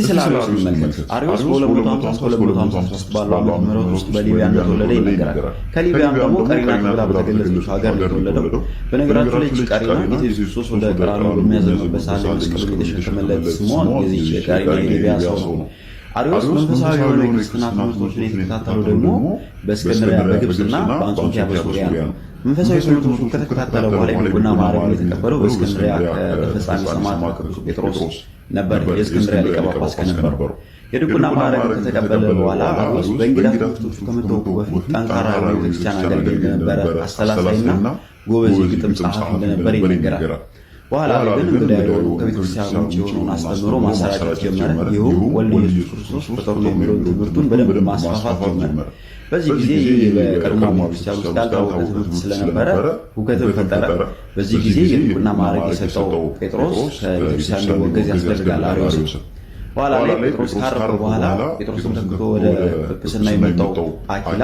ስላሪዮስ እንመልከት። አሪዮስ በ250 ባለው ዓመተ ምህረት ውስጥ በሊቢያ እንደተወለደ ይነገራል። ከሊቢያም ደግሞ ቀሪና ተብላ በተገለጸች ሀገር የተወለደው። በነገራችሁ ላይ ቀሪና ጌታ ኢየሱስ ክርስቶስ ወደ ቀራንዮ በሚያዘንበት ሰዓት ላይ መስቀሉን የተሸከመለት ስምዖን የዚህ የቀሪና የሊቢያ ሰው ነው። አሪዮስ መንፈሳዊ የሆነ የክርስትና ትምህርቶችን የተከታተለው ደግሞ በእስክንድርያ በግብፅና በአንጾኪያ በሶርያ ነው። መንፈሳዊ ትምህርቶችን ከተከታተለ በኋላ የዲቁና ማዕረግን የተቀበለው በእስክንድርያ ከተፈጻሚ ሰማዕት ቅዱስ ጴጥሮስ ነበር። የእስክንድርያ ሊቀ ጳጳስ ከነበረው የዲቁና ማዕረግን ከተቀበለ በኋላ አሪዮስ በእንግዳ ትምህርቶቹ ከመታወቁ በፊት ጠንካራ ቤተክርስቲያን አገልጋይ እንደነበረ፣ አስተላሳይና ጎበዝ የግጥም ጸሐፊ እንደነበር ይነገራል። በኋላ ላይ ግን እንግዳ የሆኑ ከቤተክርስቲያን ውጭ የሆነውን አስተምሮ ማሰራጨት ጀመረ። ይኸውም ወልድ ኢየሱስ ክርስቶስ ፍጡር ነው የሚለውን ትምህርቱን በደንብ ማስፋፋት ጀመረ። በዚህ ጊዜ በቀድሞ ቤተክርስቲያን ውስጥ ያልታወቀ ትምህርት ስለነበረ ሁከትን ፈጠረ። በዚህ ጊዜ የዲቁና ማዕረግ የሰጠው ጴጥሮስ ከቤተክርስቲያን እንዲወገዝ ያስደርጋል አሪዮስን። በኋላ ላይ ጴጥሮስ ካረፈ በኋላ ጴጥሮስን ተክቶ ወደ ጵጵስና የመጣው አኪላ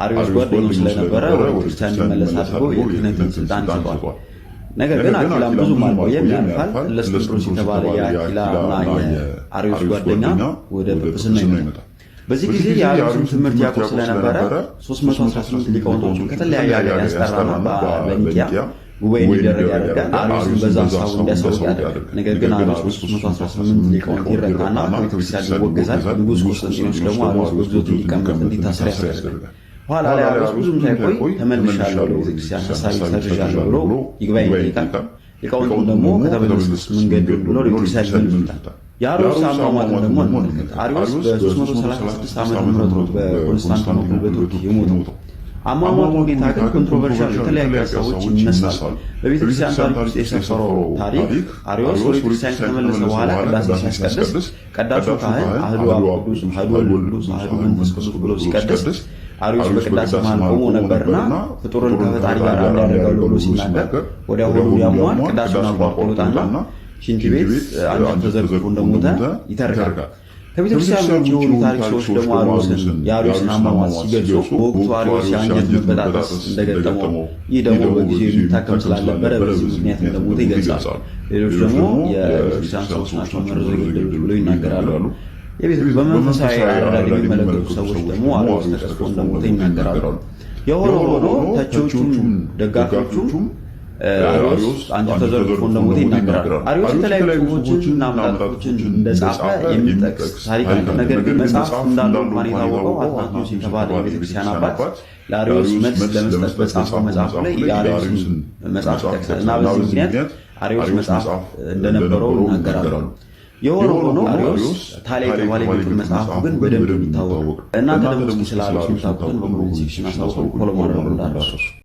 አሪዮስ ጓደኛው ስለነበረ ወደ ቤተክርስቲያን እንዲመለስ አድርጎ የክህነትን ስልጣን ይሰጧል። ነገር ግን አኪላም ብዙም አልቆየም፣ ያልፋል። እለእስክንድሮስ የተባለ የአኪላና የአሪዮስ ጓደኛ ወደ ጵጵስና ይመጣል። በዚህ ጊዜ የአሪዮስን ትምህርት ያውቁ ስለነበረ 318 ሊቃውንቶችን ከተለያየ ሀገር ያስጠራና በኒቅያ ጉባኤ እንዲደረግ ያደርጋል። አሪዮስን በዛ ሀሳቡ እንዲያሳውቅ ያደርጋል። ነገር ግን አሪዮስ 318 ሊቃውንት ይረታና ከቤተክርስቲያን ይወገዛል። ንጉሥ ቆስጠንጢኖስ ደግሞ አሪዮስ በግዞት እንዲቀመጥ እንዲታሰር ያስደርጋል። በኋላ ላይ አሪዮስ ብዙም ሳይቆይ ተመልሻለሁ፣ ለቤተክርስቲያን ሀሳቤ ሰርዣለሁ ብሎ ይግባኝ ይጠይቃል። ሊቃውንቱም ደግሞ ከተመለሱት መንገድ ብሎ ለቤተክርስቲያን ይመልሱታል። የአሪዮስ አሟሟትን ደግሞ እንመልከት። አሪዮስ በ336 ዓመተ ምህረት ነው በኮንስታንቲኖፕል በቱርክ የሞተው። አሟሟቱ ሁኔታ ግን ኮንትሮቨርሻል፣ የተለያዩ ሀሳቦች ይነሳሉ። በቤተክርስቲያን ታሪክ ውስጥ የሰፈረው ታሪክ አሪዮስ ወደ ቤተክርስቲያን ከተመለሰ በኋላ ቅዳሴ ሲያስቀድስ ቀዳሹ ካህን አሐዱ አብ ቅዱስ፣ አሐዱ ወልድ ቅዱስ፣ አሐዱ መንፈስ ቅዱስ ብሎ ሲቀድስ አሪዮስ በቅዳሴ መሃል ቆሞ ነበርና ፍጡርን ከፈጣሪ ጋር አንድ ያደርጋሉ ብሎ ሲናገር ወዲያውኑ ያሟል። ቅዳሴውን አቋርጦ ይወጣና ሽንት ቤት አንጀቱ ተዘርግፎ እንደሞተ ይተርካል። ከቤተክርስቲያን ውጭ የሆኑ ታሪክ ሰዎች ደግሞ የአሪዮስን አሟሟት ሲገልጹ በወቅቱ አሪዮስ የአንጀት መበጣጠስ እንደገጠመው፣ ይህ ደግሞ በጊዜው የሚታከም ስላልነበረ በዚህ ምክንያት እንደሞተ ይገልጻሉ። ሌሎች ደግሞ የቤተክርስቲያን ሰዎች ናቸው መርዘው የገደሉት ብለው ይናገራሉ። በመንፈሳዊ አረዳድ የሚመለከቱ ሰዎች ደግሞ አሪዮስ ተቀስፎ እንደሞተ ይናገራሉ። የሆነ ሆኖ ተቺዎቹም ደጋፊዎቹም አሪዮስ አንጀቱ ተዘርግፎ እንደሞተ ይናገራሉ። አሪዮስ የተለያዩ ጽሑፎችንና መጣጥፎችን እንደጻፈ የሚጠቅስ ታሪክ አለ። ነገር ግን መጽሐፍ እንዳለው እንኳን የታወቀው አትናቴዎስ የተባለ የቤተክርስቲያን አባት ለአሪዮስ መልስ ለመስጠት በጻፈው መጽሐፍ ላይ የአሪዮስን መጽሐፍ ይጠቅሳል እና በዚህ ምክንያት አሪዮስ መጽሐፍ እንደነበረው ይናገራሉ። የሆነ ሆኖ አሪዮስ ታሊያ የተባለ የግጥም መጽሐፉ ግን በደንብ የሚታወቅ እናንተ ደግሞ ስለ አሪዮስ የምታውቁትን በኮሜንት ሴክሽን አሳውቁ። ፎሎ ማድረግ እንዳትረሱ።